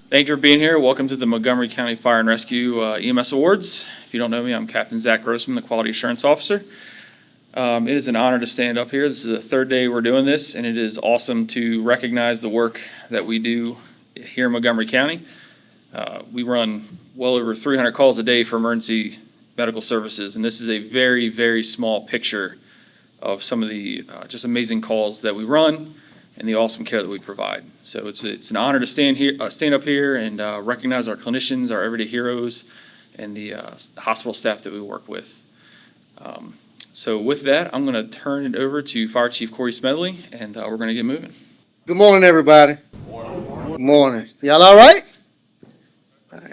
Thank you for being here. Welcome to the Montgomery County Fire and Rescue EMS Awards. If you don't know me, I'm Captain Zach Grossman, the Quality Assurance Officer. It is an honor to stand up here. This is the third day we're doing this, and it is awesome to recognize the work that we do here in Montgomery County. We run well over 300 calls a day for emergency medical services, and this is a very, very small picture of some of the just amazing calls that we run and the awesome care that we provide. So it's an honor to stand up here and recognize our clinicians, our everyday heroes, and the hospital staff that we work with. So with that, I'm going to turn it over to Fire Chief Corey Smedley, and we're going to get moving. Good morning, everybody. Good morning. Y'all all right?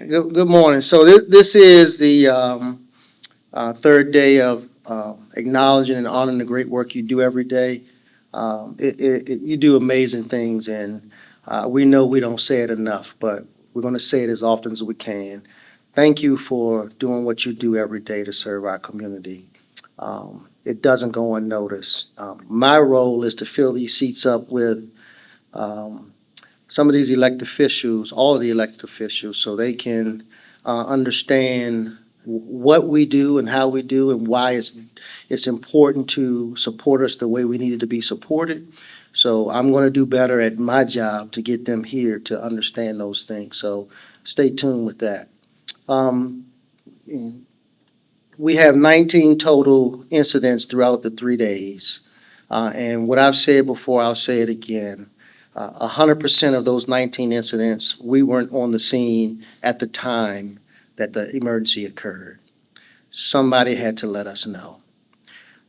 Good morning. So this is the third day of acknowledging and honoring the great work you do every day. You do amazing things, and we know we don't say it enough, but we're going to say it as often as we can. Thank you for doing what you do every day to serve our community. It doesn't go unnoticed. My role is to fill these seats up with some of these elected officials, all of the elected officials, so they can understand what we do and how we do and why it's important to support us the way we needed to be supported. So I'm going to do better at my job to get them here to understand those things. So stay tuned with that. We have 19 total incidents throughout the 3 days. And what I've said before, I'll say it again. 100% of those 19 incidents, we weren't on the scene at the time that the emergency occurred. Somebody had to let us know.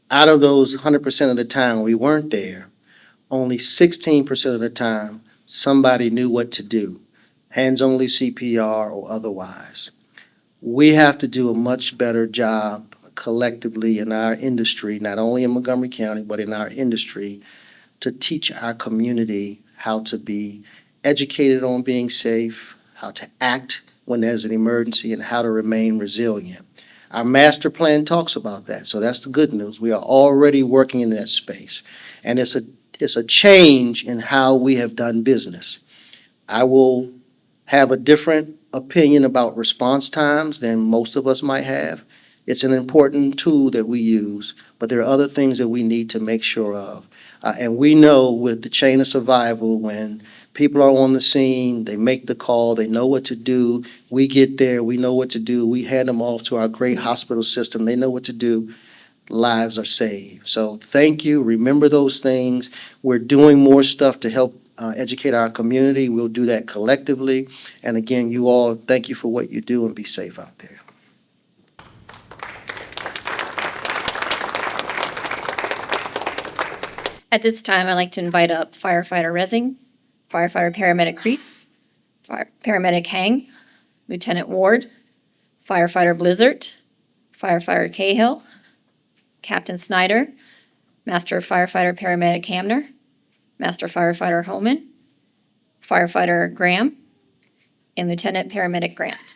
Out of those 100% of the time we weren't there, only 16% of the time somebody knew what to do, hands-only CPR or otherwise. We have to do a much better job collectively in our industry, not only in Montgomery County, but in our industry, to teach our community how to be educated on being safe, how to act when there's an emergency, and how to remain resilient. Our master plan talks about that, so that's the good news. We are already working in that space, and it's a change in how we have done business. I will have a different opinion about response times than most of us might have. It's an important tool that we use, but there are other things that we need to make sure of. And we know with the chain of survival, when people are on the scene, they make the call, they know what to do, we get there, we know what to do, we hand them off to our great hospital system, they know what to do, lives are saved. So thank you, remember those things. We're doing more stuff to help educate our community. We'll do that collectively. And again, you all, thank you for what you do, and be safe out there. At this time, I'd like to invite up Firefighter Resing, Firefighter Paramedic Crease, Paramedic Hang, Lieutenant Ward, Firefighter Blizzard, Firefighter Cahill, Captain Snyder, Master Firefighter Paramedic Hamner, Master Firefighter Holman, Firefighter Graham, and Lieutenant Paramedic Grant.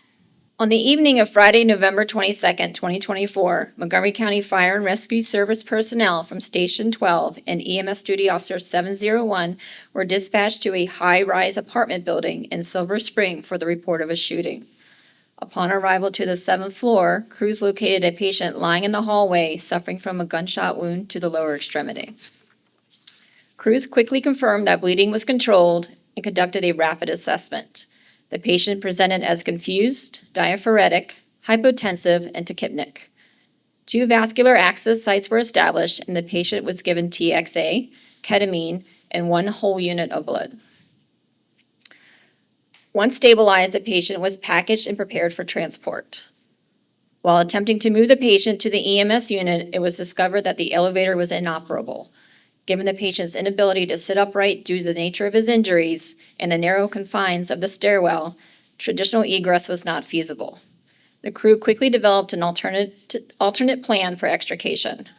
On the evening of Friday, November 22nd, 2024, Montgomery County Fire and Rescue Service personnel from Station 12 and EMS Duty Officer 701 were dispatched to a high-rise apartment building in Silver Spring for the report of a shooting. Upon arrival to the 7th floor, crews located a patient lying in the hallway suffering from a gunshot wound to the lower extremity. Crews quickly confirmed that bleeding was controlled and conducted a rapid assessment. The patient presented as confused, diaphoretic, hypotensive, and tachypnic. 2 vascular access sites were established, and the patient was given TXA, ketamine, and 1 whole unit of blood. Once stabilized, the patient was packaged and prepared for transport. While attempting to move the patient to the EMS unit, it was discovered that the elevator was inoperable. Given the patient's inability to sit upright due to the nature of his injuries and the narrow confines of the stairwell, traditional egress was not feasible. The crew quickly developed an alternate plan for extrication.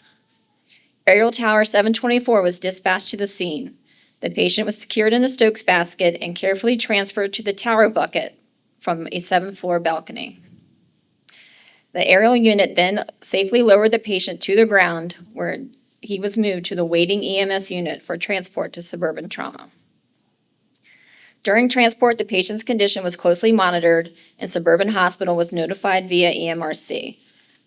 Aerial Tower 724 was dispatched to the scene. The patient was secured in a Stokes basket and carefully transferred to the tower bucket from a 7th floor balcony. The aerial unit then safely lowered the patient to the ground, where he was moved to the waiting EMS unit for transport to suburban trauma. During transport, the patient's condition was closely monitored and Suburban Hospital was notified via EMRC.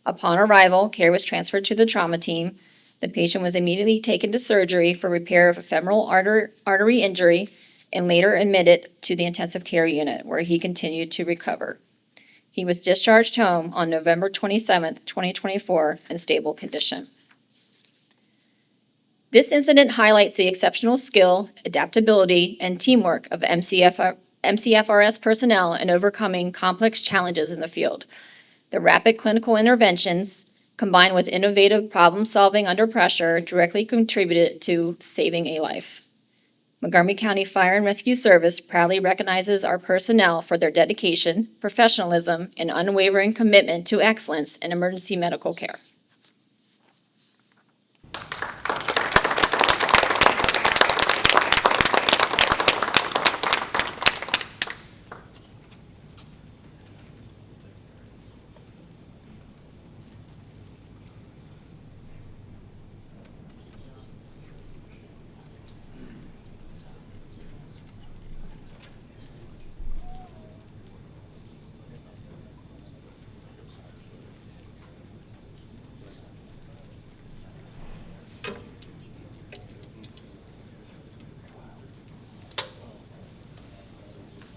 Upon arrival, care was transferred to the trauma team. The patient was immediately taken to surgery for repair of a femoral artery injury and later admitted to the intensive care unit where he continued to recover. He was discharged home on November 27, 2024, in stable condition. This incident highlights the exceptional skill, adaptability, and teamwork of MCFRS personnel in overcoming complex challenges in the field. The rapid clinical interventions, combined with innovative problem-solving under pressure, directly contributed to saving a life. Montgomery County Fire and Rescue Service proudly recognizes our personnel for their dedication, professionalism, and unwavering commitment to excellence in emergency medical care.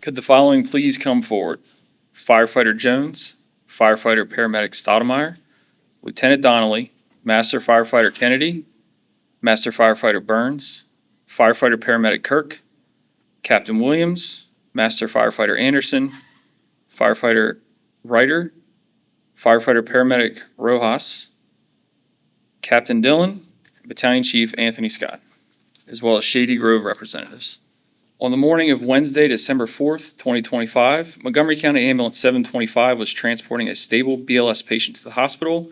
Could the following please come forward? Firefighter Jones, Firefighter Paramedic Stoudemire, Lieutenant Donnelly, Master Firefighter Kennedy, Master Firefighter Burns, Firefighter Paramedic Kirk, Captain Williams, Master Firefighter Anderson, Firefighter Ryder, Firefighter Paramedic Rojas, Captain Dillon, Battalion Chief Anthony Scott, as well as Shady Grove representatives. On the morning of Wednesday, December 4th, 2025, Montgomery County Ambulance 725 was transporting a stable BLS patient to the hospital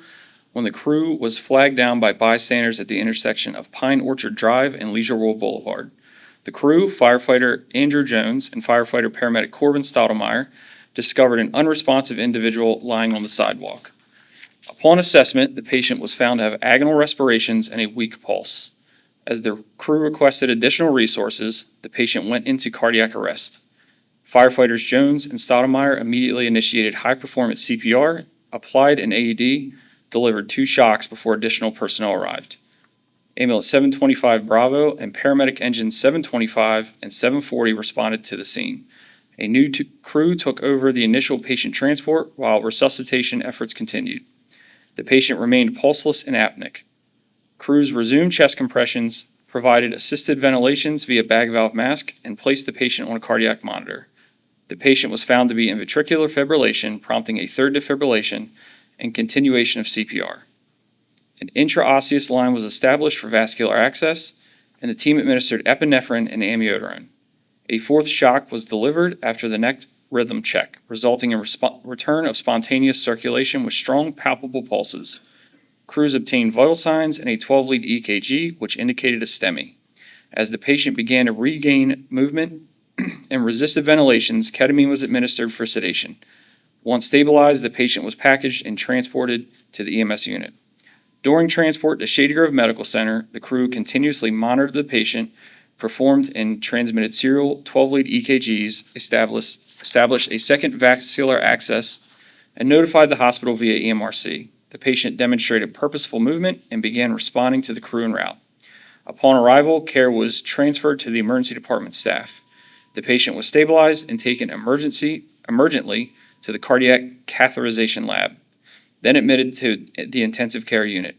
when the crew was flagged down by bystanders at the intersection of Pine Orchard Drive and Leisure World Boulevard. The crew, firefighter Andrew Jones and firefighter paramedic Corbin Stoudemire, discovered an unresponsive individual lying on the sidewalk. Upon assessment, the patient was found to have agonal respirations and a weak pulse. As the crew requested additional resources, the patient went into cardiac arrest. Firefighters Jones and Stoudemire immediately initiated high-performance CPR, applied an AED, delivered 2 shocks before additional personnel arrived. Ambulance 725 Bravo and paramedic engines 725 and 740 responded to the scene. A new crew took over the initial patient transport while resuscitation efforts continued. The patient remained pulseless and apneic. Crews resumed chest compressions, provided assisted ventilations via bag valve mask, and placed the patient on a cardiac monitor. The patient was found to be in ventricular fibrillation, prompting a third defibrillation and continuation of CPR. An intraosseous line was established for vascular access, and the team administered epinephrine and amiodarone. A 4th shock was delivered after the neck rhythm check, resulting in return of spontaneous circulation with strong palpable pulses. Crews obtained vital signs and a 12-lead EKG, which indicated a STEMI. As the patient began to regain movement and resisted ventilations, ketamine was administered for sedation. Once stabilized, the patient was packaged and transported to the EMS unit. During transport to Shady Grove Medical Center, the crew continuously monitored the patient, performed and transmitted serial 12-lead EKGs, established a second vascular access, and notified the hospital via EMRC. The patient demonstrated purposeful movement and began responding to the crew en route. Upon arrival, care was transferred to the emergency department staff. The patient was stabilized and taken emergently to the cardiac catheterization lab, then admitted to the intensive care unit.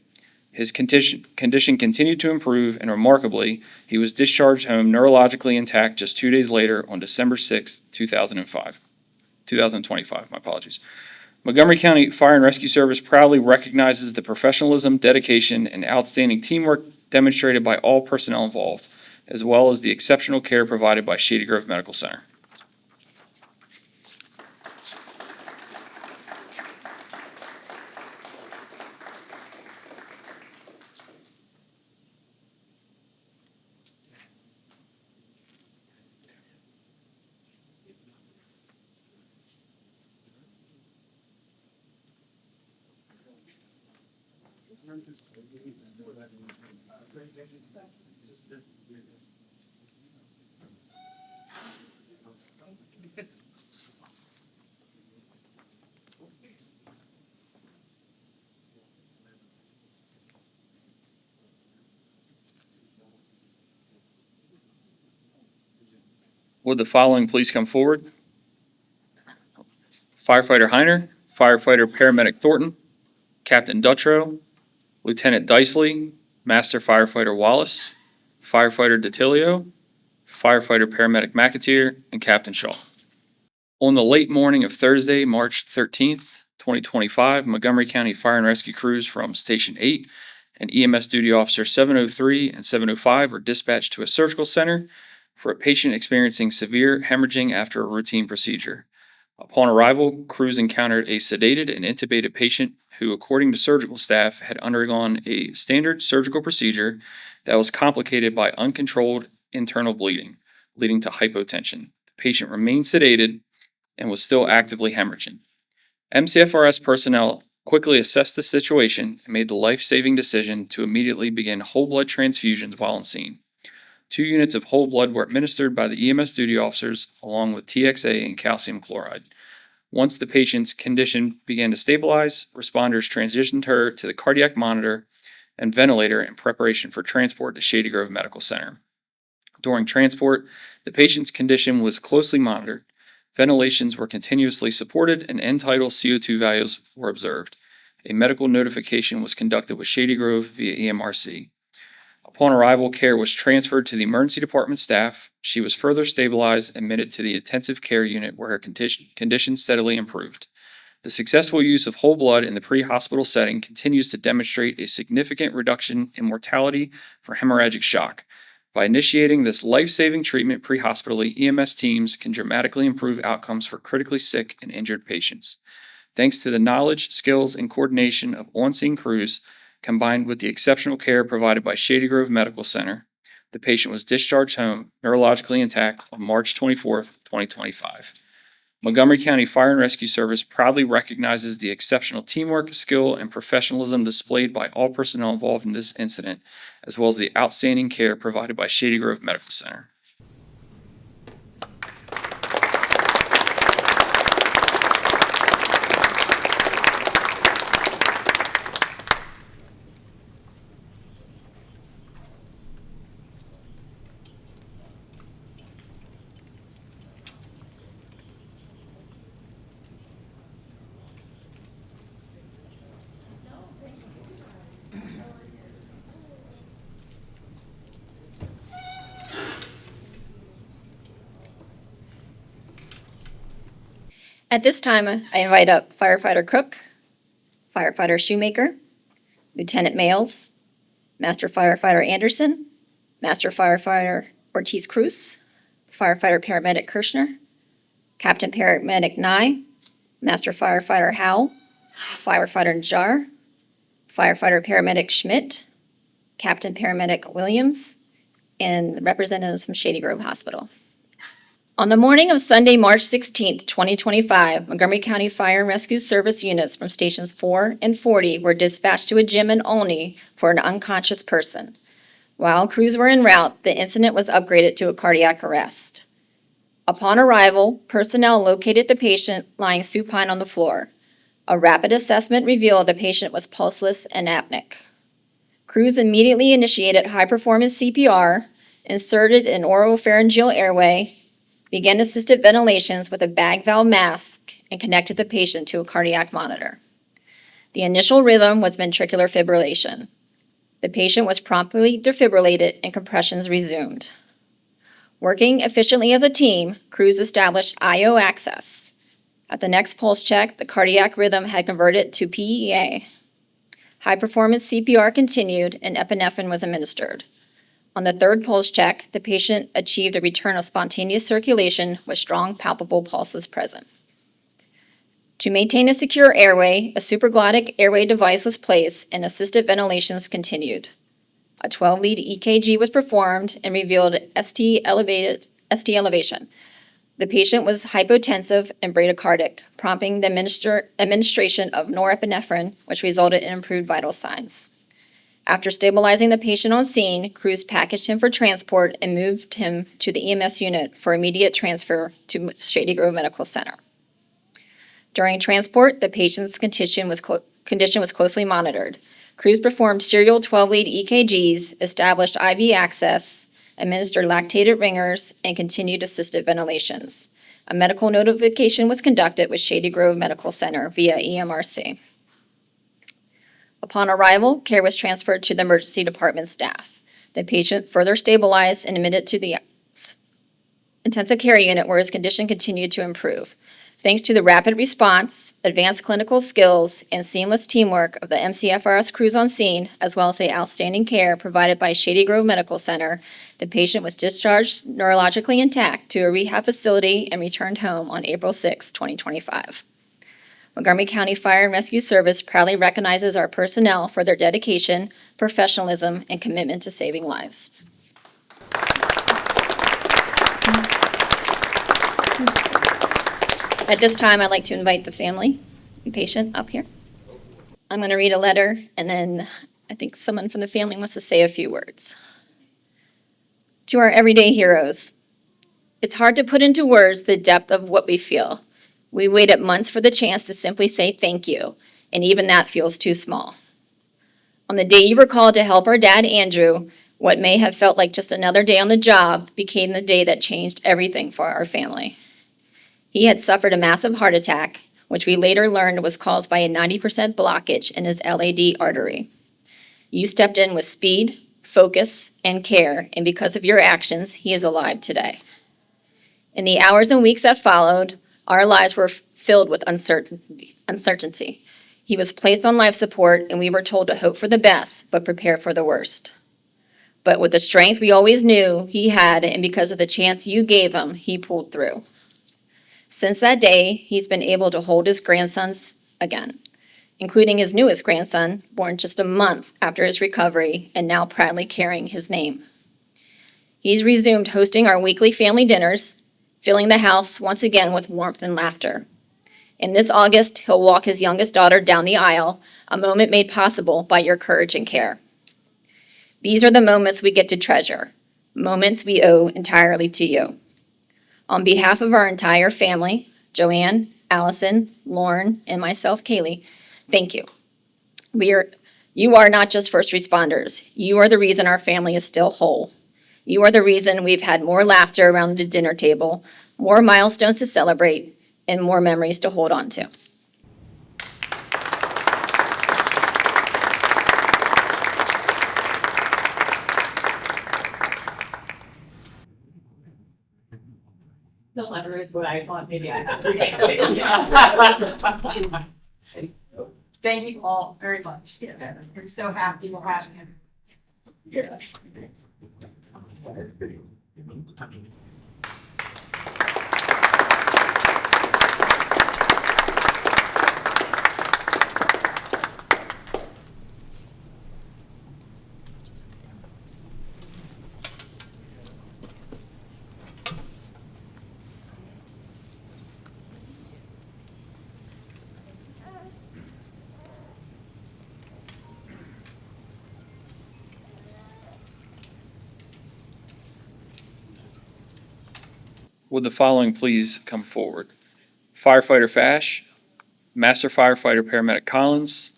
His condition continued to improve, and remarkably, he was discharged home neurologically intact just 2 days later on December 6, 2025. My apologies. Montgomery County Fire and Rescue Service proudly recognizes the professionalism, dedication, and outstanding teamwork demonstrated by all personnel involved, as well as the exceptional care provided by Shady Grove Medical Center. Would the following please come forward? Firefighter Heiner, Firefighter Paramedic Thornton, Captain Dutrow, Lieutenant Dicely, Master Firefighter Wallace, Firefighter DeTilio, Firefighter Paramedic McAteer, and Captain Shaw. On the late morning of Thursday, March 13th, 2025, Montgomery County Fire and Rescue crews from Station 8 and EMS Duty Officer 703 and 705 were dispatched to a surgical center for a patient experiencing severe hemorrhaging after a routine procedure. Upon arrival, crews encountered a sedated and intubated patient who, according to surgical staff, had undergone a standard surgical procedure that was complicated by uncontrolled internal bleeding, leading to hypotension. The patient remained sedated and was still actively hemorrhaging. MCFRS personnel quickly assessed the situation and made the life-saving decision to immediately begin whole blood transfusions while on scene. 2 units of whole blood were administered by the EMS duty officers along with TXA and calcium chloride. Once the patient's condition began to stabilize, responders transitioned her to the cardiac monitor and ventilator in preparation for transport to Shady Grove Medical Center. During transport, the patient's condition was closely monitored. Ventilations were continuously supported and end-tidal CO2 values were observed. A medical notification was conducted with Shady Grove via EMRC. Upon arrival, care was transferred to the emergency department staff. She was further stabilized and admitted to the intensive care unit where her condition steadily improved. The successful use of whole blood in the pre-hospital setting continues to demonstrate a significant reduction in mortality for hemorrhagic shock. By initiating this life-saving treatment pre-hospitally, EMS teams can dramatically improve outcomes for critically sick and injured patients. Thanks to the knowledge, skills, and coordination of on-scene crews, combined with the exceptional care provided by Shady Grove Medical Center, the patient was discharged home neurologically intact on March 24, 2025. Montgomery County Fire and Rescue Service proudly recognizes the exceptional teamwork, skill, and professionalism displayed by all personnel involved in this incident, as well as the outstanding care provided by Shady Grove Medical Center. At this time, I invite up Firefighter Cook, Firefighter Shoemaker, Lieutenant Males, Master Firefighter Anderson, Master Firefighter Ortiz Cruz, Firefighter Paramedic Kirschner, Captain Paramedic Nye, Master Firefighter Howell, Firefighter Najjar, Firefighter Paramedic Schmidt, Captain Paramedic Williams, and representatives from Shady Grove Hospital. On the morning of Sunday, March 16, 2025, Montgomery County Fire and Rescue Service units from Stations 4 and 40 were dispatched to a gym in Olney for an unconscious person. While crews were en route, the incident was upgraded to a cardiac arrest. Upon arrival, personnel located the patient lying supine on the floor. A rapid assessment revealed the patient was pulseless and apneic. Crews immediately initiated high-performance CPR, inserted an oropharyngeal airway, began assisted ventilations with a bag valve mask, and connected the patient to a cardiac monitor. The initial rhythm was ventricular fibrillation. The patient was promptly defibrillated and compressions resumed. Working efficiently as a team, crews established IO access. At the next pulse check, the cardiac rhythm had converted to PEA. High-performance CPR continued and epinephrine was administered. On the third pulse check, the patient achieved a return of spontaneous circulation with strong palpable pulses present. To maintain a secure airway, a supraglottic airway device was placed and assisted ventilations continued. A 12-lead EKG was performed and revealed ST elevation. The patient was hypotensive and bradycardic, prompting the administration of norepinephrine, which resulted in improved vital signs. After stabilizing the patient on scene, crews packaged him for transport and moved him to the EMS unit for immediate transfer to Shady Grove Medical Center. During transport, the patient's condition was closely monitored. Crews performed serial 12-lead EKGs, established IV access, administered lactated ringers, and continued assisted ventilations. A medical notification was conducted with Shady Grove Medical Center via EMRC. Upon arrival, care was transferred to the emergency department staff. The patient further stabilized and admitted to the intensive care unit where his condition continued to improve. Thanks to the rapid response, advanced clinical skills, and seamless teamwork of the MCFRS crews on scene, as well as the outstanding care provided by Shady Grove Medical Center, the patient was discharged neurologically intact to a rehab facility and returned home on April 6, 2025. Montgomery County Fire and Rescue Service proudly recognizes our personnel for their dedication, professionalism, and commitment to saving lives. At this time, I'd like to invite the family and patient up here. I'm going to read a letter, and then I think someone from the family wants to say a few words. To our everyday heroes, it's hard to put into words the depth of what we feel. We waited months for the chance to simply say thank you, and even that feels too small. On the day you were called to help our dad, Andrew, what may have felt like just another day on the job became the day that changed everything for our family. He had suffered a massive heart attack, which we later learned was caused by a 90% blockage in his LAD artery. You stepped in with speed, focus, and care, and because of your actions, he is alive today. In the hours and weeks that followed, our lives were filled with uncertainty. He was placed on life support, and we were told to hope for the best, but prepare for the worst. But with the strength we always knew he had, and because of the chance you gave him, he pulled through. Since that day, he's been able to hold his grandsons again, including his newest grandson, born just a month after his recovery and now proudly carrying his name. He's resumed hosting our weekly family dinners, filling the house once again with warmth and laughter. And this August, he'll walk his youngest daughter down the aisle, a moment made possible by your courage and care. These are the moments we get to treasure, moments we owe entirely to you. On behalf of our entire family, Joanne, Allison, Lauren, and myself, Kaylee, thank you. You are not just first responders. You are the reason our family is still whole. You are the reason we've had more laughter around the dinner table, more milestones to celebrate, and more memories to hold on to. The letter is what I thought maybe I had. Thank you all very much. We're so happy we're having him. Would the following please come forward? Firefighter Fash, Master Firefighter Paramedic Collins,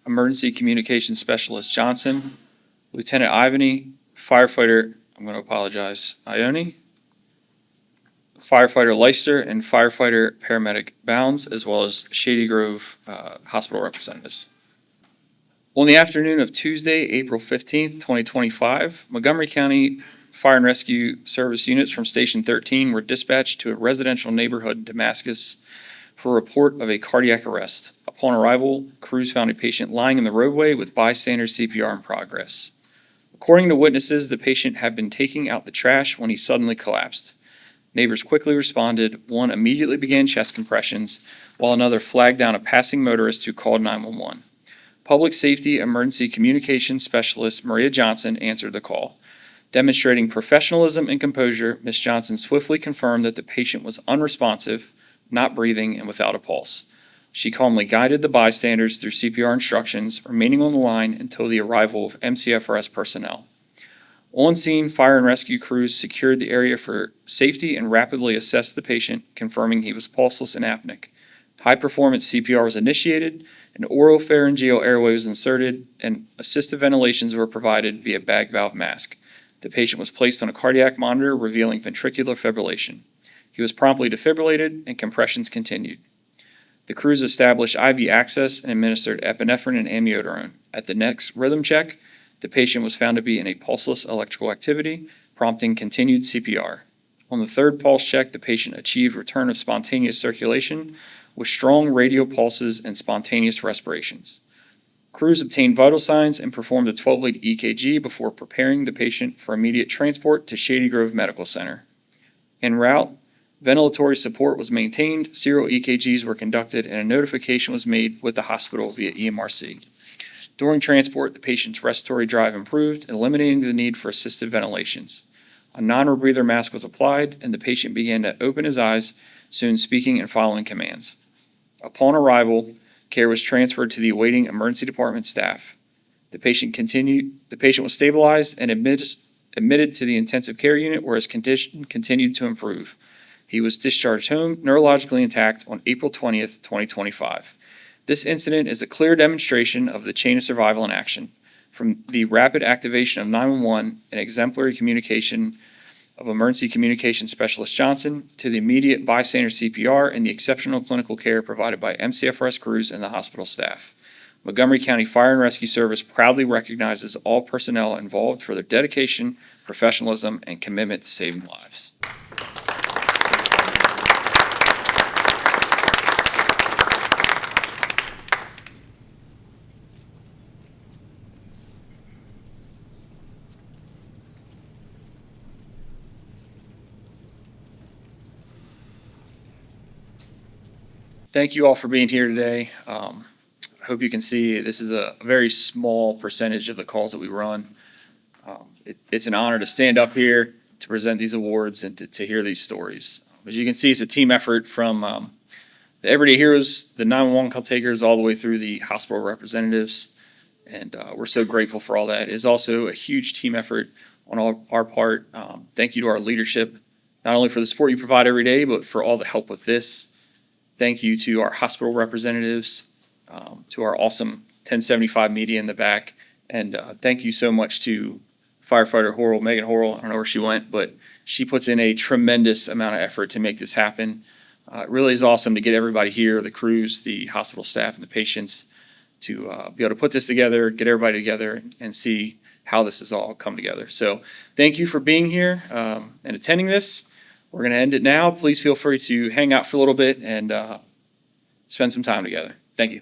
Emergency Communications Specialist Johnson, Lieutenant Ivany, Firefighter, I'm going to apologize, Ione, Firefighter Leister, and Firefighter Paramedic Bounds, as well as Shady Grove Hospital representatives. On the afternoon of Tuesday, April 15th, 2025, Montgomery County Fire and Rescue Service units from Station 13 were dispatched to a residential neighborhood in Damascus for a report of a cardiac arrest. Upon arrival, crews found a patient lying in the roadway with bystander CPR in progress. According to witnesses, the patient had been taking out the trash when he suddenly collapsed. Neighbors quickly responded. One immediately began chest compressions, while another flagged down a passing motorist who called 911. Public Safety Emergency Communications Specialist Maria Johnson answered the call. Demonstrating professionalism and composure, Ms. Johnson swiftly confirmed that the patient was unresponsive, not breathing, and without a pulse. She calmly guided the bystanders through CPR instructions, remaining on the line until the arrival of MCFRS personnel. On scene, fire and rescue crews secured the area for safety and rapidly assessed the patient, confirming he was pulseless and apneic. High-performance CPR was initiated, an oropharyngeal airway was inserted, and assistive ventilations were provided via bag valve mask. The patient was placed on a cardiac monitor, revealing ventricular fibrillation. He was promptly defibrillated, and compressions continued. The crews established IV access and administered epinephrine and amiodarone. At the next rhythm check, the patient was found to be in a pulseless electrical activity, prompting continued CPR. On the third pulse check, the patient achieved return of spontaneous circulation with strong radial pulses and spontaneous respirations. Crews obtained vital signs and performed a 12-lead EKG before preparing the patient for immediate transport to Shady Grove Medical Center. En route, ventilatory support was maintained, serial EKGs were conducted, and a notification was made with the hospital via EMRC. During transport, the patient's respiratory drive improved, eliminating the need for assisted ventilations. A non-rebreather mask was applied, and the patient began to open his eyes, soon speaking and following commands. Upon arrival, care was transferred to the awaiting emergency department staff. The patient was stabilized and admitted to the intensive care unit, where his condition continued to improve. He was discharged home neurologically intact on April 20th, 2025. This incident is a clear demonstration of the chain of survival in action, from the rapid activation of 911 and exemplary communication of emergency communication specialist Johnson to the immediate bystander CPR and the exceptional clinical care provided by MCFRS crews and the hospital staff. Montgomery County Fire and Rescue Service proudly recognizes all personnel involved for their dedication, professionalism, and commitment to saving lives. Thank you all for being here today. I hope you can see this is a very small percentage of the calls that we run. It's an honor to stand up here to present these awards and to hear these stories. As you can see, it's a team effort from the everyday heroes, the 911 call takers, all the way through the hospital representatives. And we're so grateful for all that. It is also a huge team effort on our part. Thank you to our leadership, not only for the support you provide every day, but for all the help with this. Thank you to our hospital representatives, to our awesome 1075 media in the back, and thank you so much to firefighter Horrell, Megan Horrell. I don't know where she went, but she puts in a tremendous amount of effort to make this happen. It really is awesome to get everybody here, the crews, the hospital staff, and the patients, to be able to put this together, get everybody together, and see how this has all come together. So thank you for being here and attending this. We're going to end it now. Please feel free to hang out for a little bit and spend some time together. Thank you.